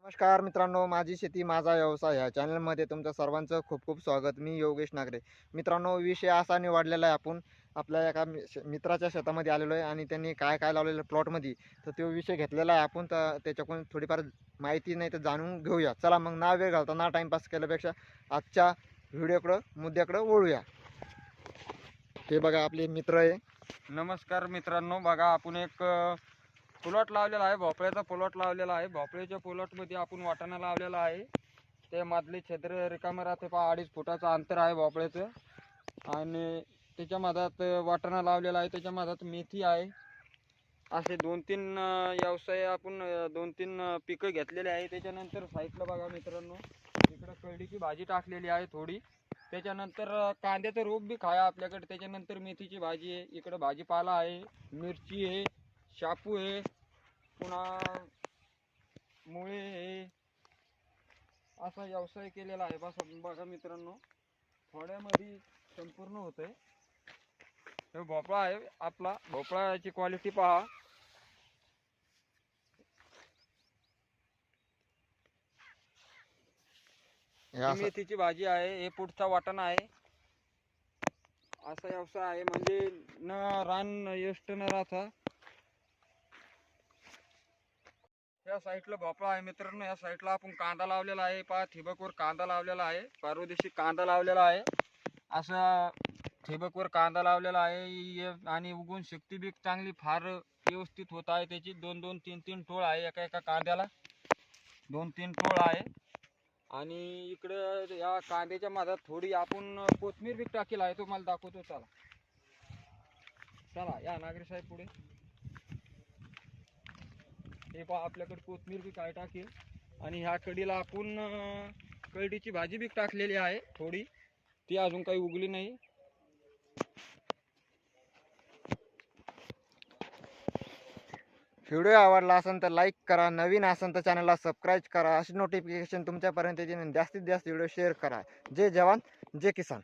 नमस्कार मित्रांनो, माझी शेती माझा व्यवसाय या चॅनलमध्ये तुमचं सर्वांचं खूप खूप स्वागत. मी योगेश नागरे. मित्रांनो, विषय असा निवडलेला आहे. आपण आपल्या एका मित्राच्या शेतामध्ये आलेलो आहे आणि त्यांनी काय काय लावलेलं प्लॉटमध्ये, तर तो विषय घेतलेला आहे. आपण तर त्याच्याकडून थोडीफार माहिती नाही तर जाणून घेऊया. चला मग, ना वेळ घालता ना टाईमपास केल्यापेक्षा आजच्या व्हिडिओकडं मुद्द्याकडं वळूया. हे बघा, आपले मित्र आहे. नमस्कार मित्रांनो, बघा आपण एक प्लॉट लावलेला आहे. भोपळ्याचा प्लॉट लावलेला आहे. भोपळ्याच्या प्लॉटमध्ये आपण वाटाणा लावलेला आहे. ते मधले क्षेत्र रिकामं राहते पहा. 2.5 फुटाचं अंतर आहे भोपळ्याचं. आणि त्याच्या मधात वाटाणा लावलेला आहे. त्याच्या मधात मेथी आहे. असे 2-3 व्यवसाय आपण 2-3 पिकं घेतलेले आहे. त्याच्यानंतर साईडला बघा मित्रांनो, इकडं कळडीची भाजी टाकलेली आहे थोडी. त्याच्यानंतर कांद्याचं रोप बी खाया आपल्याकडे. त्याच्यानंतर मेथीची भाजी आहे. इकडं भाजीपाला आहे, मिरची आहे, शापू आहे, पुन्हा मुळे आहे. असा व्यवसाय केलेला आहे. बस बघा मित्रांनो, थोड्यामध्ये संपूर्ण होतंय. हे भोपळा आहे आपला. भोपळाची क्वालिटी पहा. मेथीची भाजी आहे. हे पुढचा वाटाणा आहे. असा व्यवसाय आहे, म्हणजे न रान यष्ट न राहता. या साईडला भोपळा आहे मित्रांनो. या साईडला आपण कांदा लावलेला आहे पहा. ठिबकवर कांदा लावलेला आहे. परदेशी कांदा लावलेला आहे. असा ठिबकवर कांदा लावलेला आहे. आणि उगवून शक्ती बी चांगली फार व्यवस्थित होत आहे त्याची. 2-2, 3-3 टोळ आहे एका एका कांद्याला. 2-3 टोळ आहे. आणि इकडं या कांद्याच्या मधात थोडी आपण कोथमीर बी टाकेल आहे. तुम्हाला दाखवतो, चला चला या नागरे साहेब पुढे. हे पहा, आपल्याकडे कोथमीर बी काय टाकेल. आणि ह्या कडीला आपण कळडीची भाजी बी टाकलेली आहे थोडी. ती अजून काही उगली नाही. व्हिडिओ आवडला असेल तर लाईक करा, नवीन असेल तर चॅनलला सबस्क्राईब करा. अशी नोटिफिकेशन तुमच्यापर्यंत येतील. जास्तीत जास्त व्हिडिओ शेअर करा. जय जवान, जय किसान.